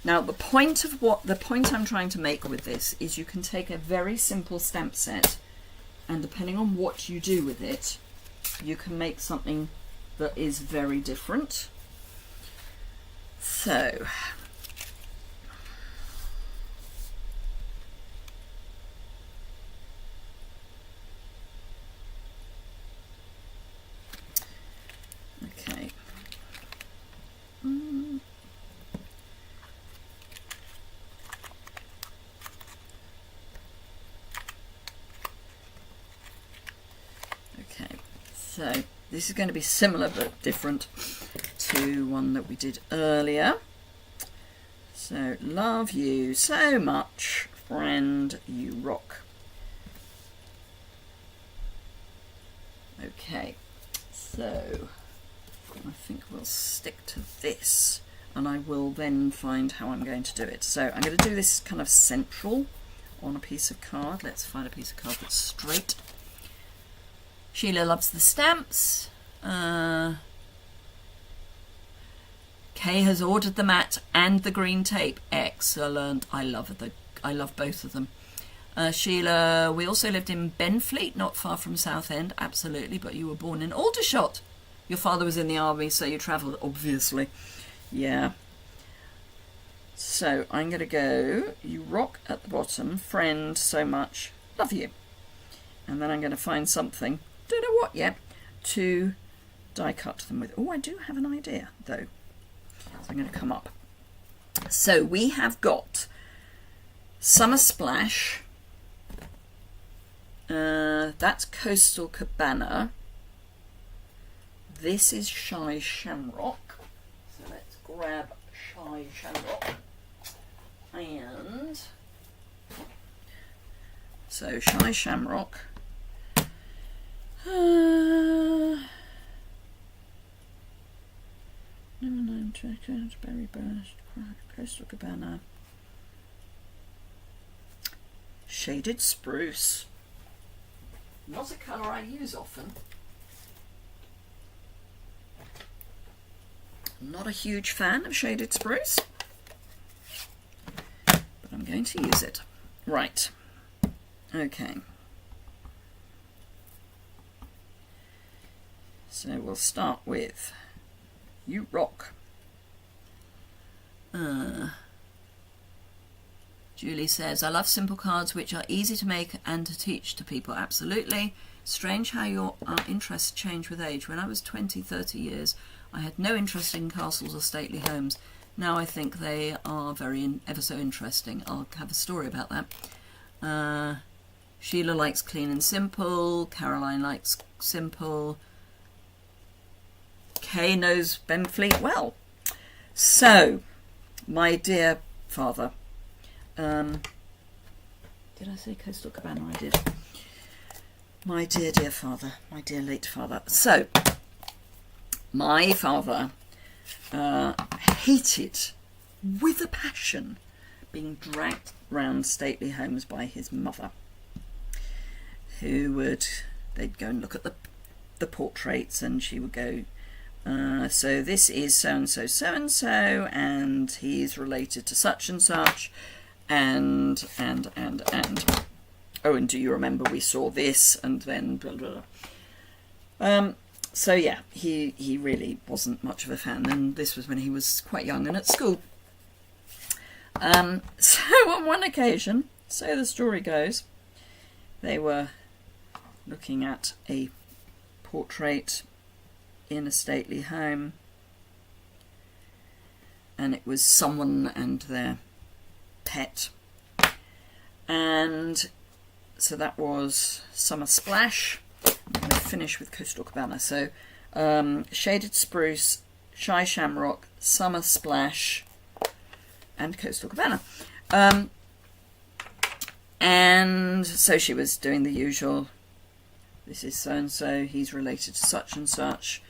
Now the point I'm trying to make with this is you can take a very simple stamp set and depending on what you do with it, you can make something that is very different. So okay. Okay, so this is going to be similar but different to one that we did earlier. So, love you so much, friend, you rock. Okay, so I think we'll stick to this, and I will then find how I'm going to do it. So I'm going to do this kind of central on a piece of card. Let's find a piece of card that's straight. Sheila loves the stamps. Kay has ordered the mat and the green tape. Excellent. I love both of them. Sheila, we also lived in Benfleet, not far from Southend. Absolutely, but you were born in Aldershot. Your father was in the army, so you travelled, obviously. Yeah. So I'm going to go, you rock at the bottom, friend, so much, love you. And then I'm going to find something, don't know what yet, to die cut them with. Oh, I do have an idea, though. So I'm going to come up. So we have got Summer Splash. That's Coastal Cabana. This is Shy Shamrock. So let's grab Shy Shamrock. And so Shy Shamrock. Number 9, Berry Burst, Coastal Cabana. Shaded Spruce. Not a colour I use often. Not a huge fan of Shaded Spruce, but I'm going to use it. Right. Okay. So we'll start with You Rock. Julie says, I love simple cards which are easy to make and to teach to people. Absolutely. Strange how your interests change with age. When I was 20, 30 years, I had no interest in castles or stately homes. Now I think they are ever so interesting. I'll have a story about that. Sheila likes clean and simple. Caroline likes simple. Kay knows Benfleet well. So, my dear father, did I say Coastal Cabana? I did. My dear father, my dear late father. So, my father hated with a passion being dragged round stately homes by his mother, they'd go and look at the portraits, and she would go, so this is so-and-so, so-and-so, and he's related to such and such, and. Oh, and do you remember we saw this, and then blah, blah, blah. So yeah, he really wasn't much of a fan, and this was when he was quite young and at school. So on one occasion, so the story goes, they were looking at a portrait in a stately home, and it was someone and their pet, and so that was Summer Splash. I'm going to finish with Coastal Cabana. So Shaded Spruce, Shy Shamrock, Summer Splash, and Coastal Cabana. And so she was doing the usual, this is so-and-so, he's related to such and such,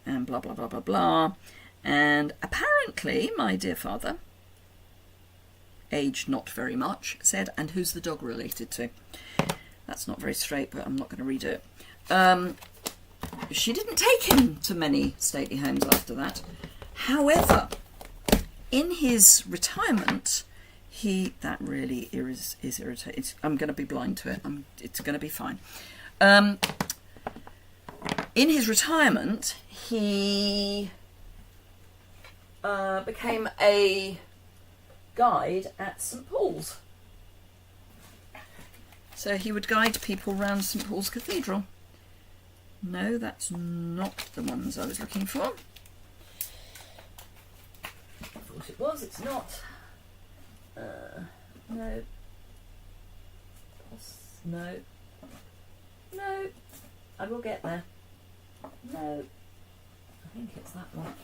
and blah, blah, blah, blah, blah. And apparently, my dear father, aged not very much, said, and who's the dog related to? That's not very straight, but I'm not going to redo it. She didn't take him to many stately homes after that. However, in his retirement, that really is irritating. I'm going to be blind to it. It's going to be fine. In his retirement, he became a guide at St Paul's. So he would guide people around St Paul's Cathedral. No, that's not the ones I was looking for. I thought it was, it's not. No. No. No. I will get there. No. I think it's that one.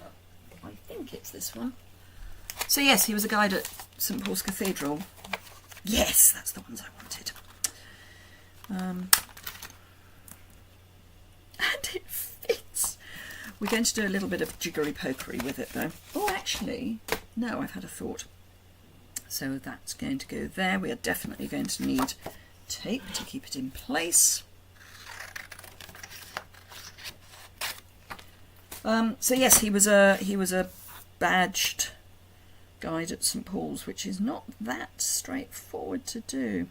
I think it's this one. So yes, he was a guide at St Paul's Cathedral. Yes, that's the ones I wanted. And it fits. We're going to do a little bit of jiggery-pokery with it though. Oh, actually, no, I've had a thought. So that's going to go there. We are definitely going to need tape to keep it in place. So yes, he was a badged guide at St Paul's, which is not that straightforward to do.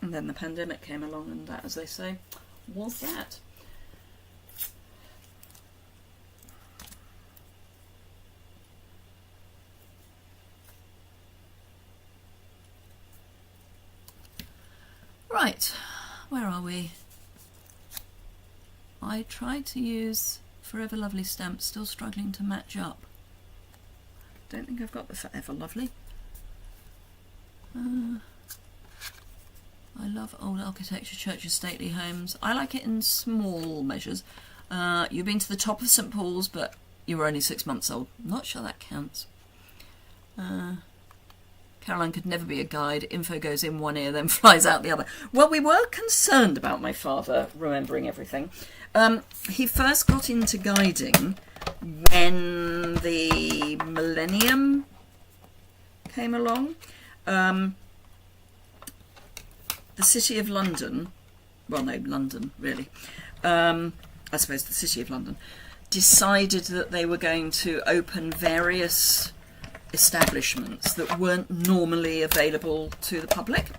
And then the pandemic came along, and that, as they say, was that. Right, where are we? I tried to use Forever Lovely stamp, still struggling to match up. Don't think I've got the Forever Lovely. I love old architecture, churches, stately homes. I like it in small measures. You've been to the top of St Paul's, but you were only 6 months old. Not sure that counts. Caroline could never be a guide. Info goes in one ear, then flies out the other. Well, we were concerned about my father remembering everything. He first got into guiding when the millennium came along. The City of London, well, no, London, really. I suppose the City of London decided that they were going to open various establishments that weren't normally available to the public,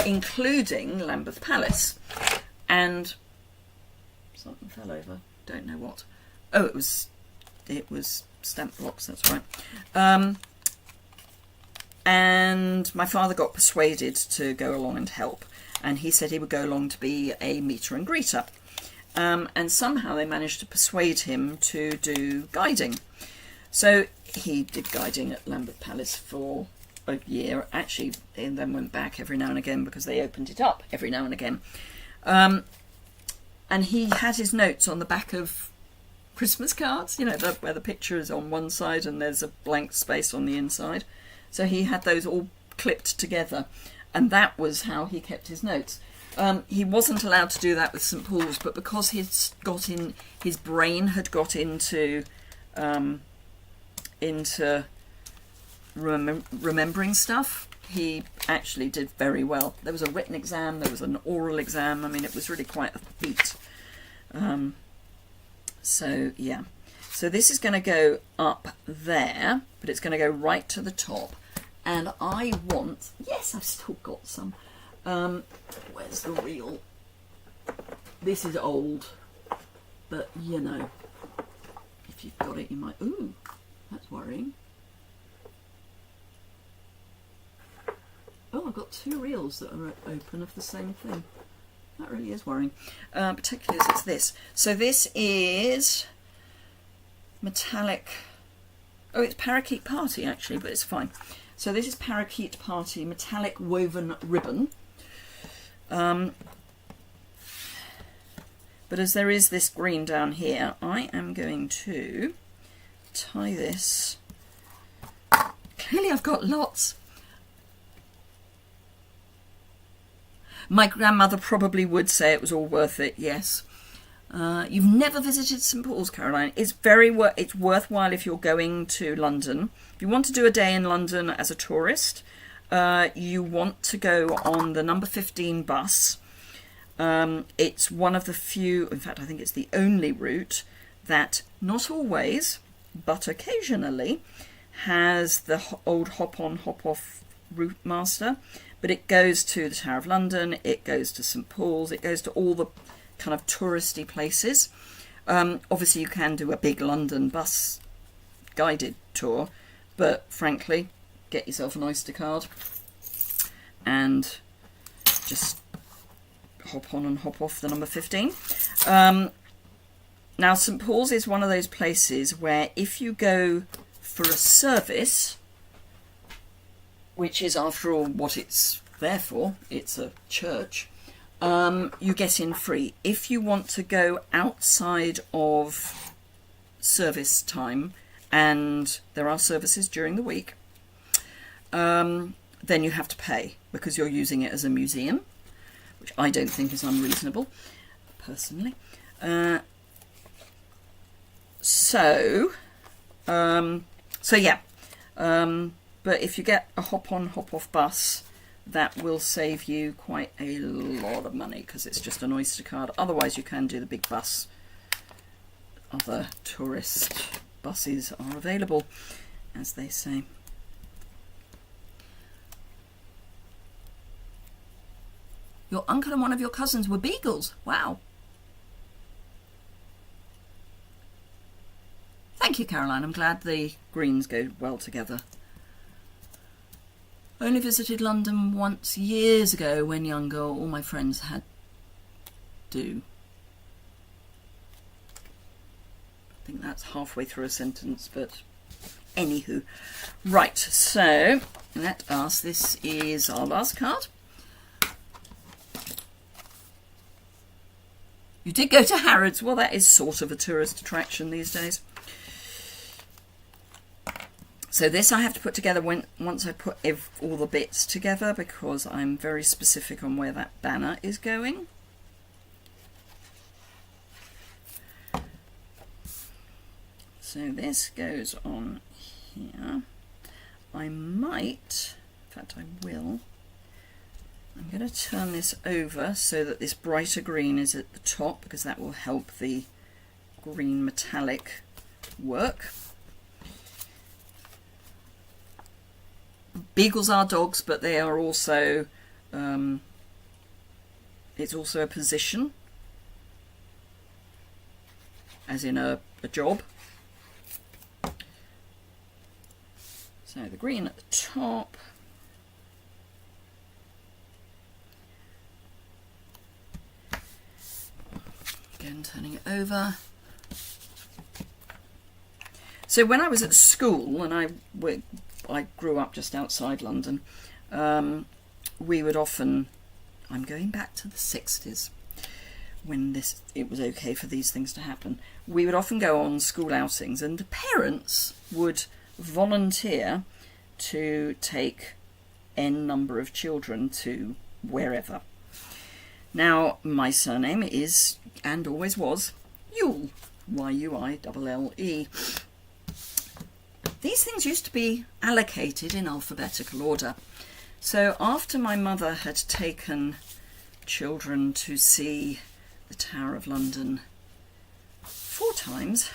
including Lambeth Palace. And something fell over, don't know what. Oh, it was stamp blocks, that's right. And my father got persuaded to go along and help, and he said he would go along to be a meter and greeter. And somehow they managed to persuade him to do guiding. So he did guiding at Lambeth Palace for a year, actually, and then went back every now and again because they opened it up every now and again. And he had his notes on the back of Christmas cards, you know, where the picture is on one side and there's a blank space on the inside. So he had those all clipped together, and that was how he kept his notes. He wasn't allowed to do that with St Paul's, but because his brain had got into remembering stuff, he actually did very well. There was a written exam, there was an oral exam. I mean, it was really quite a feat. So yeah, so this is going to go up there, but it's going to go right to the top. And I want, yes, I've still got some. Where's the reel? This is old, but you know, if you've got it, you might. Ooh, that's worrying. Oh, I've got 2 reels that are open of the same thing. That really is worrying, particularly as it's this. So this is metallic. Oh, it's Parakeet Party actually, but it's fine. So this is Parakeet Party metallic woven ribbon. But as there is this green down here, I am going to tie this. Clearly I've got lots. My grandmother probably would say it was all worth it, yes. You've never visited St Paul's, Caroline. It's it's worthwhile if you're going to London. If you want to do a day in London as a tourist, you want to go on the number 15 bus. It's one of the few, in fact I think it's the only route that not always, but occasionally has the old hop on hop off route master, but it goes to the Tower of London, it goes to St Paul's, it goes to all the kind of touristy places. Obviously you can do a big London bus guided tour, but frankly, get yourself an Oyster card and just hop on and hop off the number 15. Now St Paul's is one of those places where if you go for a service, which is after all what it's there for, it's a church, you get in free. If you want to go outside of service time, and there are services during the week, then you have to pay because you're using it as a museum, which I don't think is unreasonable, personally. So yeah. But if you get a hop-on, hop-off bus, that will save you quite a lot of money because it's just an Oyster card. Otherwise, you can do the big bus. Other tourist buses are available, as they say. Your uncle and one of your cousins were beagles. Wow. Thank you, Caroline. I'm glad the greens go well together. Only visited London once years ago when younger. All my friends had do. I think that's halfway through a sentence, but anywho. Right, so let us, this is our last card. You did go to Harrods. Well, that is sort of a tourist attraction these days. So this I have to put together once I put all the bits together because I'm very specific on where that banner is going. So this goes on here. I might, in fact I will, I'm going to turn this over so that this brighter green is at the top because that will help the green metallic work. Beagles are dogs, but they are also, it's also a position, as in a job. So the green at the top. Again, turning it over. So when I was at school, and I grew up just outside London, we would often, I'm going back to the 60s, when it was okay for these things to happen. We would often go on school outings and the parents would volunteer to take N number of children to wherever. Now, my surname is, and always was, Yuille, Y-U-I-L-L-E. These things used to be allocated in alphabetical order. So after my mother had taken children to see the Tower of London 4 times,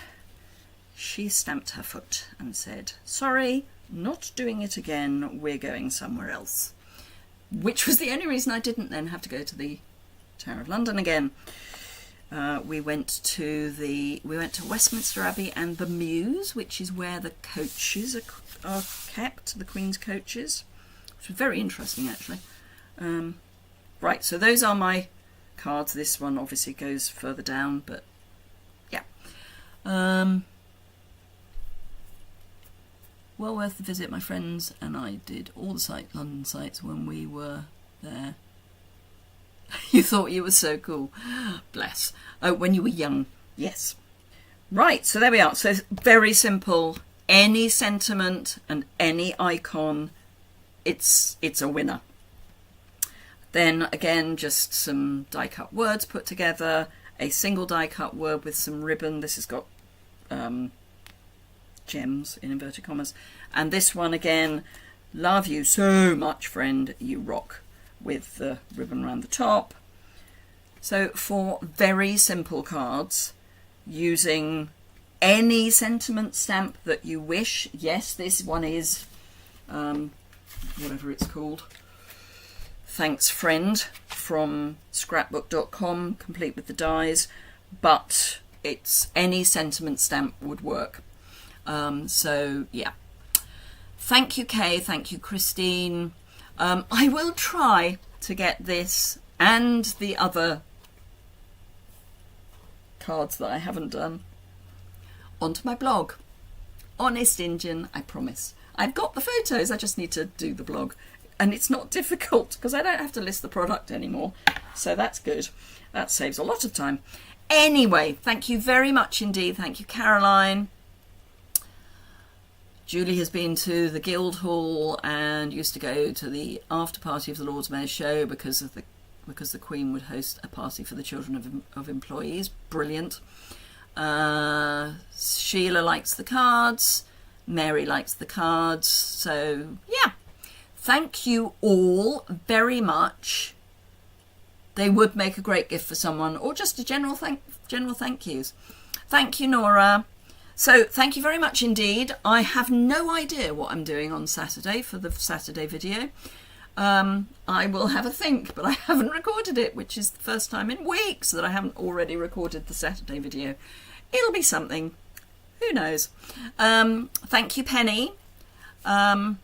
she stamped her foot and said, "Sorry, not doing it again, we're going somewhere else." Which was the only reason I didn't then have to go to the Tower of London again. We went to Westminster Abbey and the Mews, which is where the coaches are kept, the Queen's coaches, which was very interesting actually. Right, so those are my cards. This one obviously goes further down, but yeah. Well worth the visit. My friends and I did all the London sites when we were there. You thought you were so cool. Bless. Oh, when you were young. Yes. Right, so there we are. So very simple. Any sentiment and any icon, it's a winner. Then again, just some die cut words put together. A single die cut word with some ribbon. This has got gems in inverted commas. And this one again, love you so much, friend, you rock, with the ribbon around the top. So for very simple cards, using any sentiment stamp that you wish. Yes, this one is whatever it's called. Thanks Friend from scrapbook.com, complete with the dies, but it's any sentiment stamp would work. So yeah. Thank you, Kay. Thank you, Christine. I will try to get this and the other cards that I haven't done onto my blog. Honest Injun, I promise. I've got the photos, I just need to do the blog. And it's not difficult because I don't have to list the product anymore. So that's good. That saves a lot of time. Anyway, thank you very much indeed. Thank you, Caroline. Julie has been to the Guildhall and used to go to the after party of the Lord's Mayor's show because the Queen would host a party for the children of employees. Brilliant. Sheila likes the cards. Mary likes the cards. So yeah, thank you all very much. They would make a great gift for someone, or just a general thank yous. Thank you, Nora. So thank you very much indeed. I have no idea what I'm doing on Saturday for the Saturday video. I will have a think, but I haven't recorded it, which is the first time in weeks that I haven't already recorded the Saturday video. It'll be something. Who knows? Thank you, Penny. And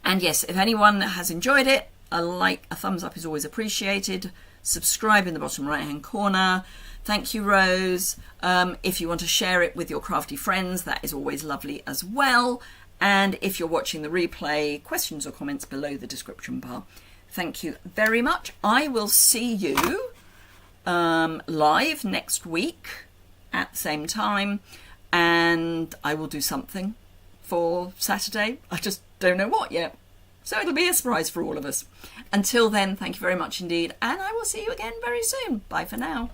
yes, if anyone has enjoyed it, a thumbs up is always appreciated. Subscribe in the bottom right hand corner. Thank you, Rose. If you want to share it with your crafty friends, that is always lovely as well. And if you're watching the replay, questions or comments below the description bar. Thank you very much. I will see you live next week at the same time, and I will do something for Saturday. I just don't know what yet. So it'll be a surprise for all of us. Until then, thank you very much indeed, and I will see you again very soon. Bye for now.